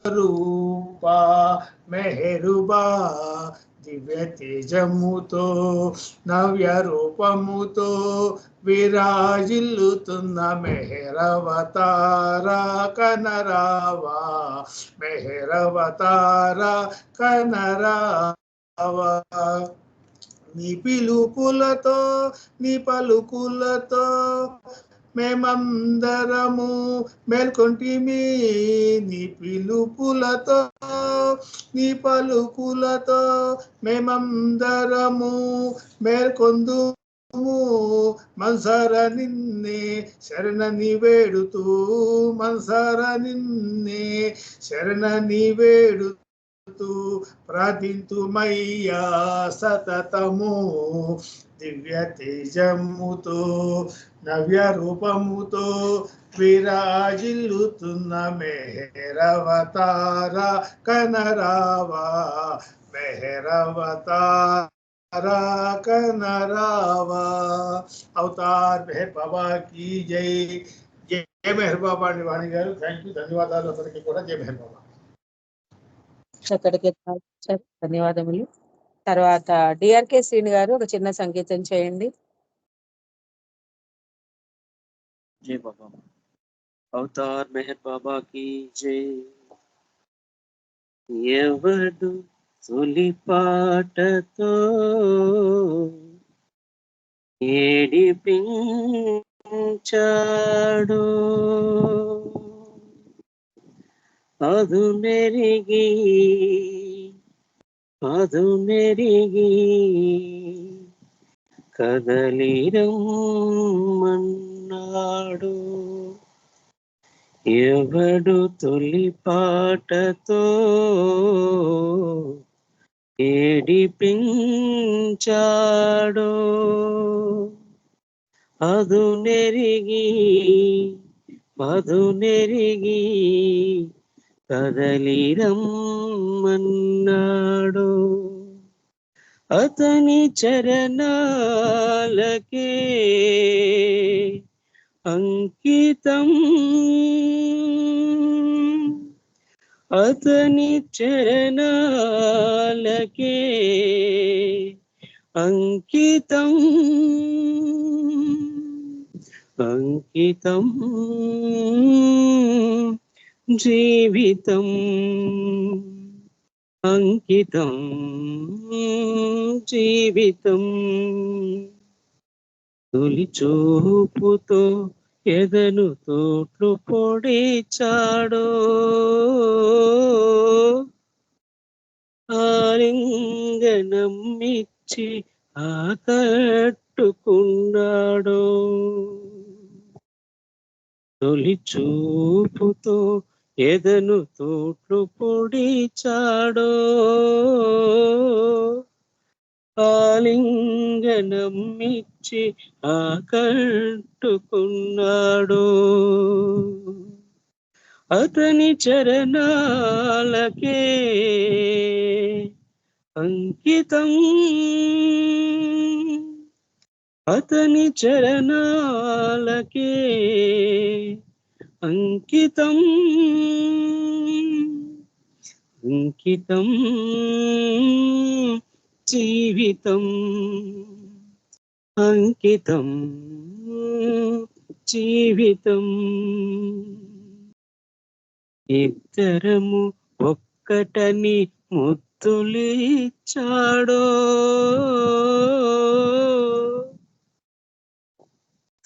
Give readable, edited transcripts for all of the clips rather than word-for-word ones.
రూపా మెహరుబా దివ్య తేజముతో నవ్య రూపముతో విరాజిల్లుతున్న మెహరవతార కనరావా మెహరవతార కనరావా నీ పిలుపులతో నీ పలుకులతో మేమందరము మేల్కొంటిమి నీ పిలుపులతో నీ పలుకులతో మేమందరము మేల్కొందు మనసార నిన్నే శరణని వేడుతూ మనసార నిన్నే శరణని వేడుతూ ప్రార్థింతుమయ్యా సతతము దివ్య తేజముతో నవ్య రూపముతో విరాజిల్లుతున్న మెహరవతార కనరావా మెహరవతార కనరావా అవతార్ మెహర్ బాబా की జై జై మెహర్ బాబా అండి వాణి గారు. థ్యాంక్ యూ, ధన్యవాదాలు అందరికీ కూడా. జై మెహర్ బాబా. ధన్యవాదములు. తర్వాత డిఆర్కే శ్రీని గారు ఒక చిన్న సంగీతం చేయండి. జై బాబా. అవతార్ మెహర్ బాబా की జై. ఎవడు తొలి పాటతో ఏడిపించాడు అదు మెరిగి కదలిరమ్మన్నాడు. ఎవడు తొలి పాటతో ఏడిపించాడో అదు నెరిగి కదలిరమ్మన్నాడు. అతని చరణాలకే అంకితం అతని చరణాలకే అంకితం అంకితం జీవితం అంకితం జీవితం. తొలి చూపుతో ఎదను తోట్లు పొడిచాడో ఆలింగనమిచ్చి ఆకట్టుకున్నాడో. తొలి చూపుతో ఎదను తోట్లు పొడిచాడో ఆలింగనమిచ్చి ఆకట్టుకున్నాడు. అతని చరణాలకే అంకితం అతని చరణాలకే అంకితం అంకితం జీవితం అంకితం జీవితం. ఇద్దరము ఒక్కటని ముద్దులిచ్చాడో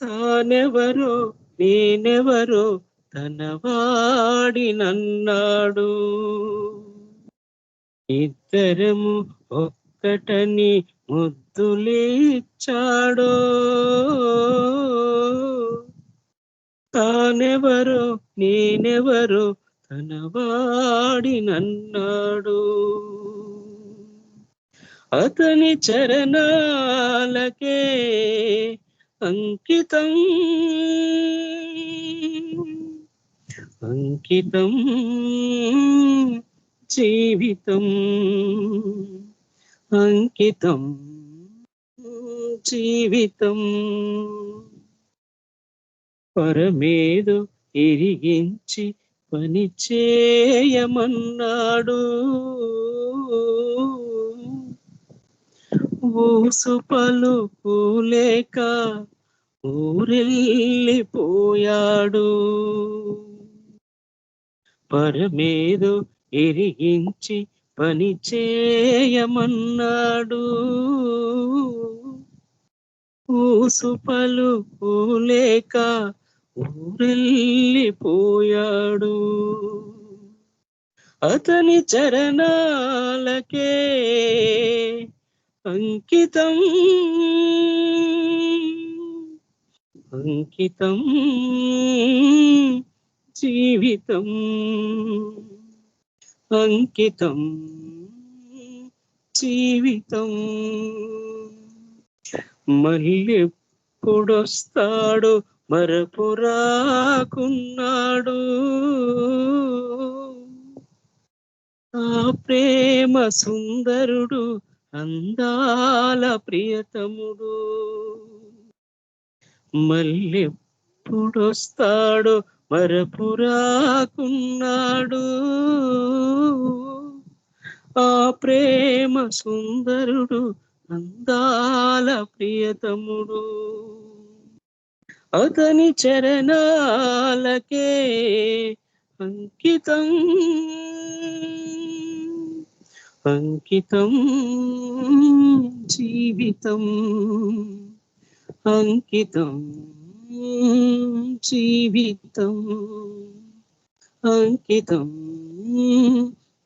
తానెవరో నేనెవరో తనవాడినన్నాడు. ఇద్దరము ఒక్కటని ముద్దులిచ్చాడో తానెవరో నేనెవరో తనవాడినన్నాడు. అతని చరణాలకే అంకితం అంకితం జీవితం అంకితం జీవితం. పరమేదో ఎరిగించి పని చేయమన్నాడు. ఊసు పలుకు లేక ఊరెళ్ళిపోయాడు. పరమేదో ఎరిగించి పని చేయమన్నాడు. ఊసు పలుకు లేక ఊరెళ్ళిపోయాడు. అతని చరణాలకే అంకితం అంకితం జీవితం అంకితం జీవితం. మళ్ళెప్పుడొస్తాడు మరపురాకున్నాడు. ఆ ప్రేమ సుందరుడు అందాల ప్రియతముడు. మళ్ళెప్పుడొస్తాడో మరపురాకున్నాడు. ఆ ప్రేమ సుందరుడు అందాల ప్రియతముడు. అతని చరణాలకే అంకితం అంకితం జీవితం అంకితం జీవితం అంకితం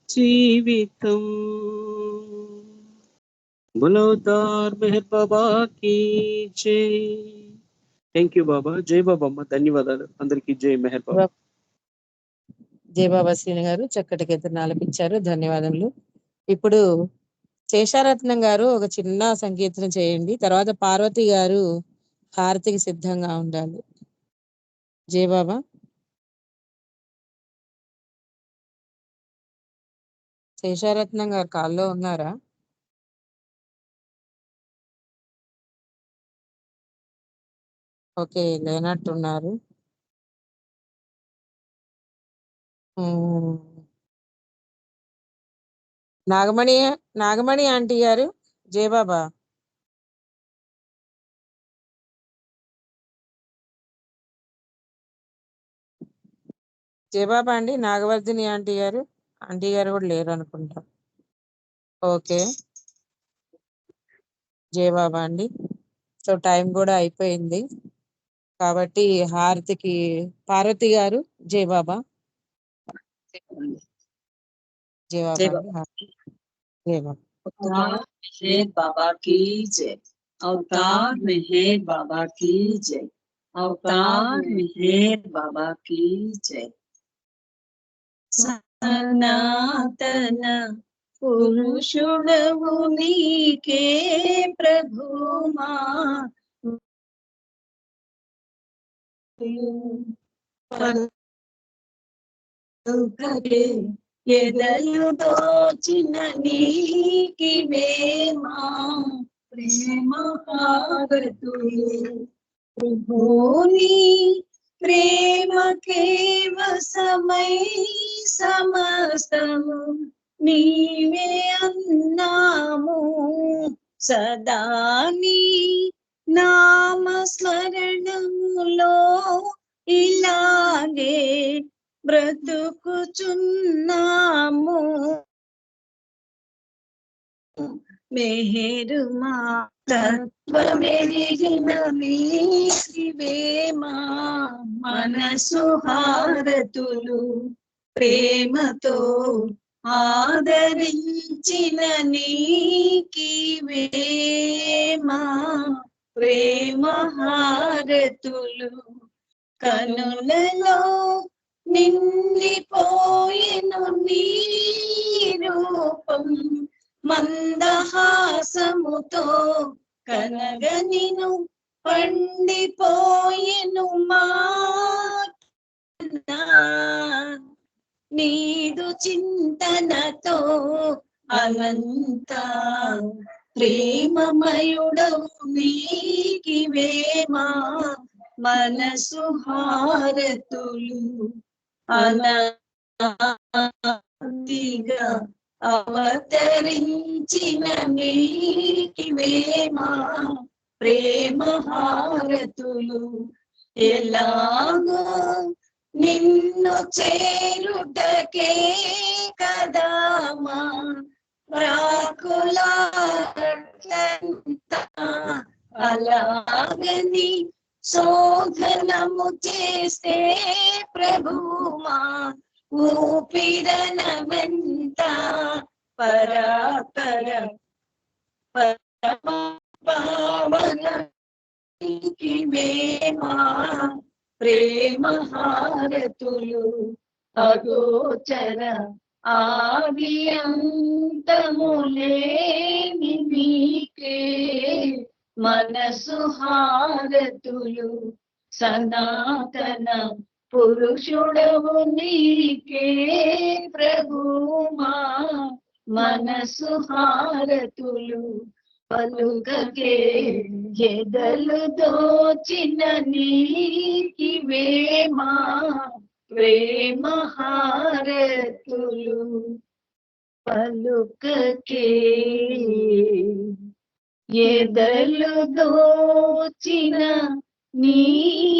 జీవితం. బోలో అవతార్ మెహర్ బాబా కీ జై. థ్యాంక్ యూ బాబా. జై బాబమ్మ. ధన్యవాదాలు అందరికీ. జై మెహర్ బాబా. జై బాబా శ్రీని గారు చక్కటి కీర్తన ఆలపించారు. ధన్యవాదములు. ఇప్పుడు శేషారత్నం గారు ఒక చిన్న సంకీర్తన చేయండి. తర్వాత పార్వతి గారు హారతికి సిద్ధంగా ఉండాలి. జై బాబా. శేషారత్నం గారు కాల్లో ఉన్నారా? ఓకే, లేనట్టున్నారు. నాగమణి ఆంటీ గారు. జై బాబా. జై బాబా అండి. నాగవర్ధిని ఆంటీ గారు కూడా లేరు అనుకుంటా. ఓకే, జై బాబా అండి. సో టైం కూడా అయిపోయింది కాబట్టి హారతికి పార్వతి గారు. జై బాబా. జై బాబా అండి. జై బాబా. मेहर बाबा की जय। अवतार मेहर बाबा की जय। अवतार मेहर बाबा की जय। सनातन पुरुषुडवु नीके प्रभुमा ఎదలు దోచిన నీకివేమా ప్రేమ భాగతులు. ప్రభుని ప్రేమకే వశమై సమస్తము నీవే అన్నాము. సదా నీ నామస్మరణములో ఇలాగే బ్రతుకుచున్నాము. మెహరుమా తత్వమెరిగిన నీకివేమా మనసు హారతులు. ప్రేమతో ఆదరించిన నీకివేమా ప్రేమ హారతులు. కనులలో నిండిపోయెను నీ రూపం మందహాసముతో కనగనిను పండిపోయెను మా నీదు చింతనతో అనంత ప్రేమమయుడవు నీకివేమా మనసు హారతులు. అనాదిగా అవతరించిన నీకివేమా ప్రేమ హారతులు. ఎలాగో నిన్ను చేరుటకే కదా మా ప్రాకులారంతా. అలాగని శోధనము చేస్తే ప్రభుమా ఊపిరనమంత పరాపర పరమపావనకివేమా ప్రేమ హారతులు. అగోచర ఆదియంతములేని నీకే మనసు హారతులు. సనాతన పురుషుడవు నీకే ప్రభుమా మనసు హారతులు. పలుకకే ఎదలు దోచిన నీకివేమా ప్రేమ హారతులు. పలుకకే ఎదలు దోచిన నీకివేమా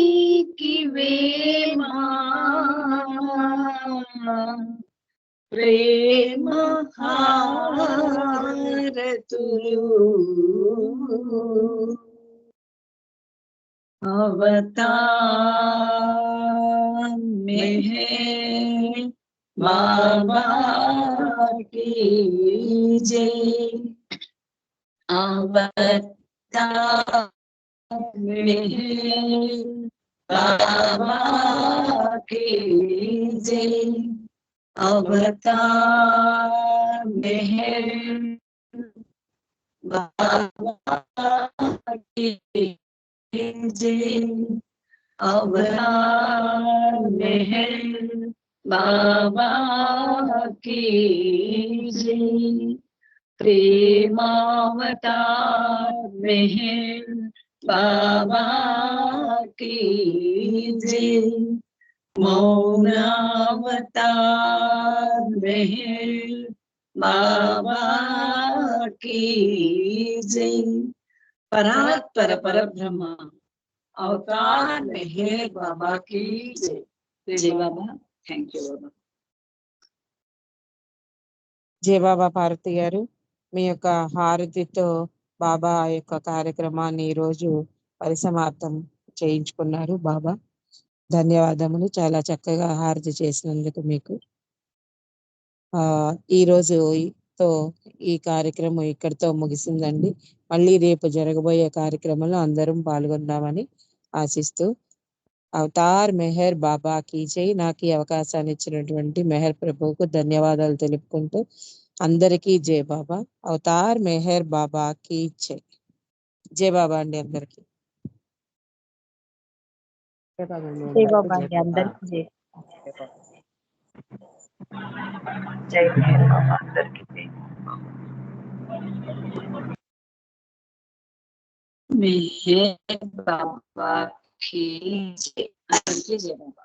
ప్రేమ హారతులు. అవతార్ మెహర్ బాబా की जय. అవతార్ మెహర్ బాబా की जय. అవతార్ మెహర్ బాబా की जय. అవతార్ మెహర్ బాబా की जय. ప్రేమావతార్ మెహర్ బాబా की जय. మౌనావతార్ మెహర్ బాబా की जय. పరాత్పర పరబ్రహ్మ అవతార్ మెహర్ బాబా की जय. జై బాబా. థ్యాంక్ యూ బాబా. జయ బాబా పార్వతి గారు, మీ యొక్క హారతితో బాబా యొక్క కార్యక్రమాన్ని ఈరోజు పరిసమాప్తం చేయించుకున్నారు. బాబా ధన్యవాదములు, చాలా చక్కగా హారతి చేసినందుకు మీకు. ఈ రోజుతో ఈ కార్యక్రమం ఇక్కడితో ముగిసిందండి. మళ్ళీ రేపు జరగబోయే కార్యక్రమంలో అందరం పాల్గొందామని ఆశిస్తూ అవతార్ మెహర్ బాబా की जय. నాకు ఈ అవకాశాన్ని ఇచ్చినటువంటి మెహర్ ప్రభువుకు ధన్యవాదాలు తెలుపుకుంటూ అందరికీ జై బాబా. అవతార్ మెహర్ బాబా की जय. జై బాబా అండి అందరికీ. జై బాబా అండి అందరికీ జై. జై బాబా అందరికీ జై. మెహర్ బాబా की जय. అందరికీ జై బాబా.